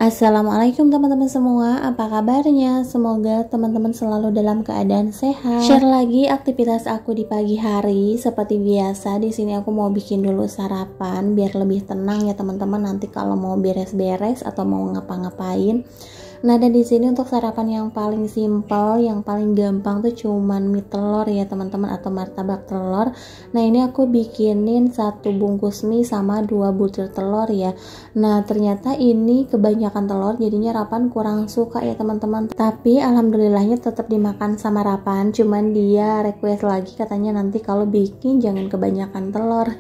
Assalamualaikum teman-teman semua, apa kabarnya? Semoga teman-teman selalu dalam keadaan sehat. Share lagi aktivitas aku di pagi hari. Seperti biasa, di sini aku mau bikin dulu sarapan biar lebih tenang ya teman-teman. Nanti kalau mau beres-beres atau mau ngapa-ngapain. Nah, dan di sini untuk sarapan yang paling simpel, yang paling gampang tuh cuman mie telur ya teman-teman, atau martabak telur. Nah, ini aku bikinin 1 bungkus mie sama 2 butir telur ya. Nah, ternyata ini kebanyakan telur, jadinya Rapan kurang suka ya teman-teman. Tapi alhamdulillahnya tetap dimakan sama Rapan. Cuman dia request lagi, katanya nanti kalau bikin jangan kebanyakan telur.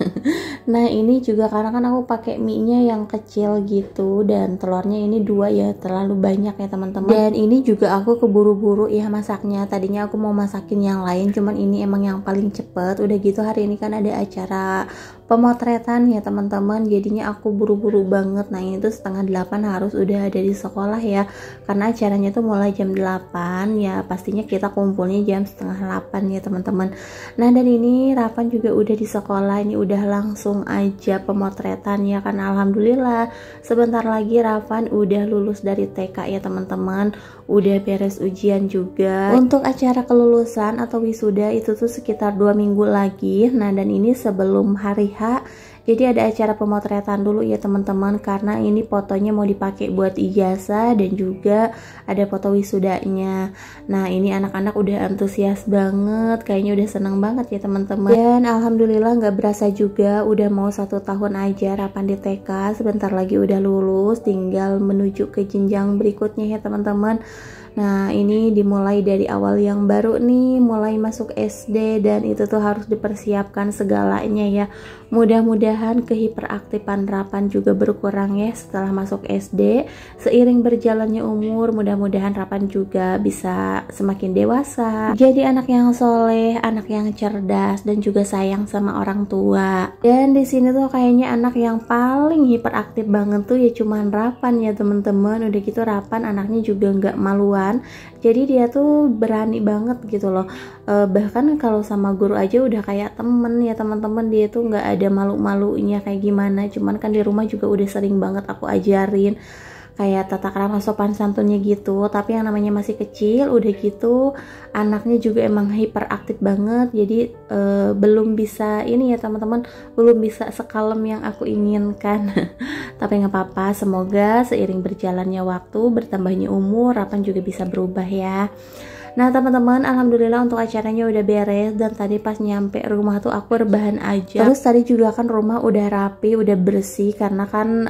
Nah, ini juga karena kan aku pakai mie-nya yang kecil gitu, dan telurnya ini 2 ya, terlalu banyak ya teman-teman. Dan ini juga aku keburu-buru ya masaknya. Tadinya aku mau masakin yang lain, cuman ini emang yang paling cepet. Udah gitu hari ini kan ada acara pemotretan ya teman-teman, jadinya aku buru-buru banget. Nah, ini tuh setengah 8 harus udah ada di sekolah ya, karena acaranya tuh mulai jam 8 ya, pastinya kita kumpulnya jam setengah 8 ya teman-teman. Nah, dan ini Rapan juga udah di sekolah, ini udah langsung aja pemotretan ya, karena alhamdulillah sebentar lagi Rapan udah lulus dari TK ya teman-teman, udah beres ujian juga. Untuk acara kelulusan atau wisuda itu tuh sekitar 2 minggu lagi. Nah, dan ini sebelum hari H, jadi ada acara pemotretan dulu ya teman-teman, karena ini fotonya mau dipakai buat ijazah dan juga ada foto wisudanya. Nah, ini anak-anak udah antusias banget, kayaknya udah seneng banget ya teman-teman. Dan alhamdulillah nggak berasa juga udah mau 1 tahun aja Rapan di TK, sebentar lagi udah lulus, tinggal menuju ke jenjang berikutnya ya teman-teman. Nah, ini dimulai dari awal yang baru nih, mulai masuk SD, dan itu tuh harus dipersiapkan segalanya ya. Mudah-mudahan kehiperaktifan Rapan juga berkurang ya setelah masuk SD. Seiring berjalannya umur, mudah-mudahan Rapan juga bisa semakin dewasa, jadi anak yang soleh, anak yang cerdas, dan juga sayang sama orang tua. Dan di sini tuh kayaknya anak yang paling hiperaktif banget tuh ya cuman Rapan ya teman-teman. Udah gitu Rapan anaknya juga nggak maluan, jadi dia tuh berani banget gitu loh. Bahkan kalau sama guru aja udah kayak temen ya teman-teman, dia tuh nggak ada malu-malunya kayak gimana. Cuman kan di rumah juga udah sering banget aku ajarin kayak tata krama sopan santunnya gitu. Tapi yang namanya masih kecil, udah gitu anaknya juga emang hiperaktif banget, jadi belum bisa ini ya teman-teman, belum bisa sekalem yang aku inginkan. Tapi nggak apa-apa, semoga seiring berjalannya waktu, bertambahnya umur, Rapan juga bisa berubah ya. Nah teman-teman, alhamdulillah untuk acaranya udah beres, dan tadi pas nyampe rumah tuh aku rebahan aja. Terus tadi juga kan rumah udah rapi, udah bersih, karena kan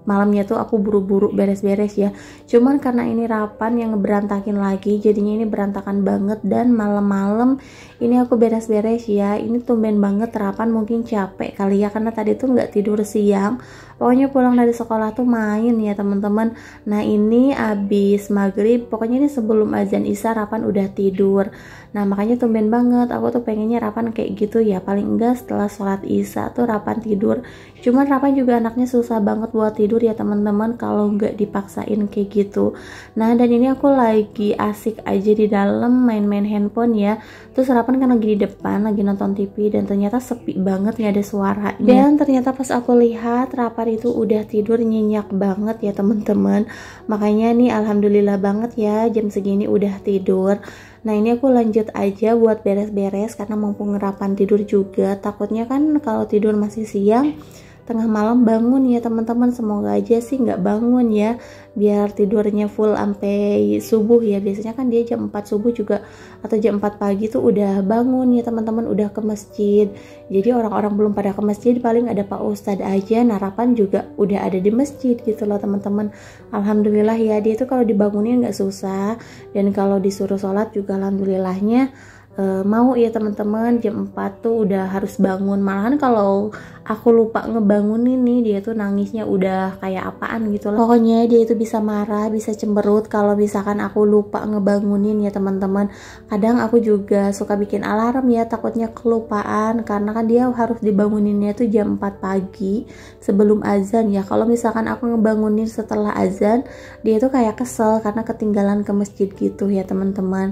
malamnya tuh aku buru-buru beres-beres ya. Cuman karena ini Rapan yang ngeberantakin lagi, jadinya ini berantakan banget. Dan malam-malam ini aku beres-beres ya. Ini tumben banget Rapan mungkin capek kali ya, karena tadi tuh nggak tidur siang. Pokoknya pulang dari sekolah tuh main ya teman-teman. Nah, ini abis maghrib, pokoknya ini sebelum azan isya Rapan udah tidur. Nah, makanya tumben banget aku tuh pengennya Rapan kayak gitu ya, paling enggak setelah sholat isya tuh Rapan tidur. Cuman Rapan juga anaknya susah banget buat tidur ya teman-teman kalau nggak dipaksain kayak gitu. Nah, dan ini aku lagi asik aja di dalam main-main handphone ya. Terus Rapan kan lagi di depan lagi nonton TV, dan ternyata sepi banget, nggak ada suaranya. Dan ternyata pas aku lihat Rapan itu udah tidur nyenyak banget ya teman-teman. Makanya nih alhamdulillah banget ya jam segini udah tidur. Nah, ini aku lanjut aja buat beres-beres karena mumpung Rapan tidur juga. Takutnya kan kalau tidur masih siang, tengah malam bangun ya teman-teman. Semoga aja sih nggak bangun ya, biar tidurnya full sampai subuh ya. Biasanya kan dia jam 4 subuh juga atau jam 4 pagi tuh udah bangun ya teman-teman, udah ke masjid. Jadi orang-orang belum pada ke masjid, paling ada Pak Ustadz aja. Nah, Rapan juga udah ada di masjid gitu loh teman-teman. Alhamdulillah ya, dia tuh kalau dibangunin nggak susah, dan kalau disuruh sholat juga alhamdulillahnya mau ya teman-teman. Jam 4 tuh udah harus bangun. Malahan kalau aku lupa ngebangunin nih, dia tuh nangisnya udah kayak apaan gitu loh. Pokoknya dia itu bisa marah, bisa cemberut kalau misalkan aku lupa ngebangunin ya teman-teman. Kadang aku juga suka bikin alarm ya, takutnya kelupaan, karena kan dia harus dibanguninnya tuh jam 4 pagi sebelum azan ya. Kalau misalkan aku ngebangunin setelah azan, dia tuh kayak kesel karena ketinggalan ke masjid gitu ya teman-teman.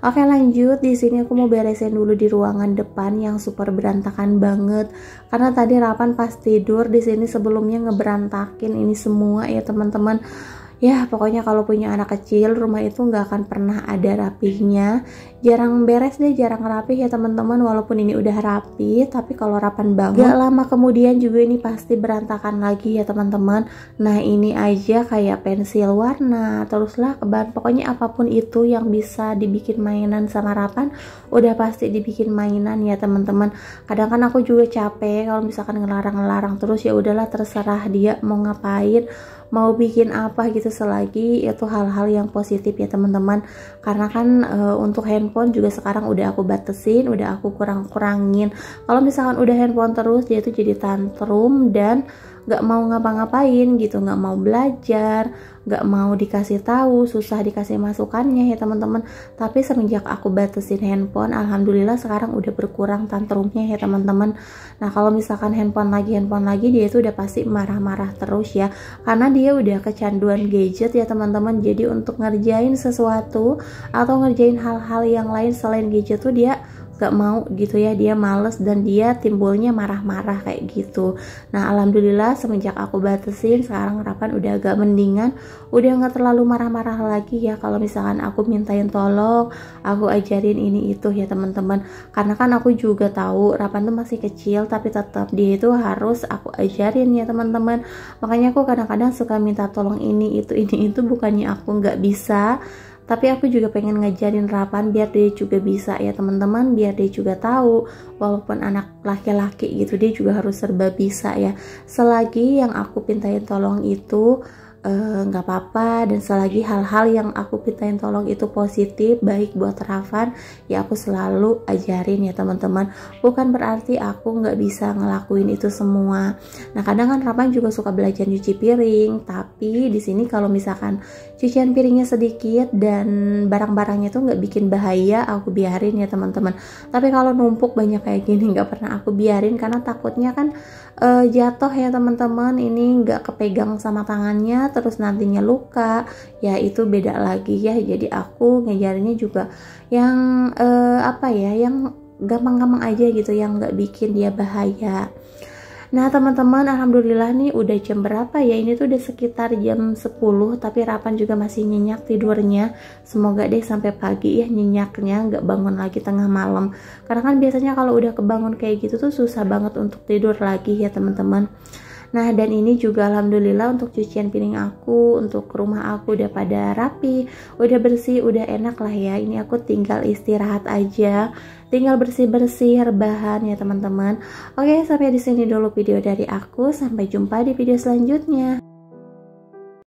Oke, lanjut. Di sini sini aku mau beresin dulu di ruangan depan yang super berantakan banget. Karena tadi Rapan pas tidur di sini sebelumnya ngeberantakin ini semua ya teman-teman. Ya pokoknya kalau punya anak kecil rumah itu nggak akan pernah ada rapihnya, jarang beres deh, jarang rapih ya teman-teman. Walaupun ini udah rapi tapi kalau Rapan bangun gak lama kemudian juga ini pasti berantakan lagi ya teman-teman. Nah ini aja kayak pensil warna, teruslah keban, pokoknya apapun itu yang bisa dibikin mainan sama Rapan udah pasti dibikin mainan ya teman-teman. Kadang kan aku juga capek kalau misalkan ngelarang-ngelarang terus, ya udahlah terserah dia mau ngapain, mau bikin apa gitu, selagi itu hal-hal yang positif ya teman-teman. Karena kan untuk handphone juga sekarang udah aku batasin, udah aku kurang-kurangin. Kalau misalkan udah handphone terus dia tuh jadi tantrum dan gak mau ngapa-ngapain gitu, gak mau belajar, gak mau dikasih tahu, susah dikasih masukannya ya teman-teman. Tapi semenjak aku batasin handphone, alhamdulillah sekarang udah berkurang tantrumnya ya teman-teman. Nah kalau misalkan handphone lagi dia itu udah pasti marah-marah terus ya, karena dia udah kecanduan gadget ya teman-teman. Jadi untuk ngerjain sesuatu atau ngerjain hal-hal yang lain selain gadget tuh dia gak mau gitu ya, dia males dan dia timbulnya marah-marah kayak gitu. Nah alhamdulillah semenjak aku batasin sekarang Rapan udah agak mendingan, udah gak terlalu marah-marah lagi ya kalau misalkan aku mintain tolong, aku ajarin ini itu ya teman-teman. Karena kan aku juga tahu Rapan tuh masih kecil tapi tetap dia itu harus aku ajarin ya teman-teman. Makanya aku kadang-kadang suka minta tolong ini itu bukannya aku nggak bisa, tapi aku juga pengen ngajarin Rapan biar dia juga bisa ya teman-teman, biar dia juga tahu walaupun anak laki-laki gitu dia juga harus serba bisa ya. Selagi yang aku pintain tolong itu nggak apa-apa, dan selagi hal-hal yang aku pintain tolong itu positif baik buat Rapan ya aku selalu ajarin ya teman-teman. Bukan berarti aku nggak bisa ngelakuin itu semua. Nah kadang kan Rapan juga suka belajar nyuci piring, tapi di sini kalau misalkan cucian piringnya sedikit dan barang-barangnya tuh nggak bikin bahaya, aku biarin ya teman-teman. Tapi kalau numpuk banyak kayak gini nggak pernah aku biarin, karena takutnya kan jatuh ya teman-teman, ini nggak kepegang sama tangannya terus nantinya luka ya, itu beda lagi ya. Jadi aku ngajarinnya juga yang apa ya, yang gampang-gampang aja gitu, yang nggak bikin dia bahaya. Nah teman-teman alhamdulillah nih udah jam berapa ya, ini tuh udah sekitar jam 10 tapi Rapan juga masih nyenyak tidurnya. Semoga deh sampai pagi ya nyenyaknya, nggak bangun lagi tengah malam. Karena kan biasanya kalau udah kebangun kayak gitu tuh susah banget untuk tidur lagi ya teman-teman. Nah dan ini juga alhamdulillah untuk cucian piring aku, untuk rumah aku udah pada rapi, udah bersih, udah enak lah ya. Ini aku tinggal istirahat aja, tinggal bersih-bersih rebahan ya teman-teman. Oke, sampai di sini dulu video dari aku. Sampai jumpa di video selanjutnya.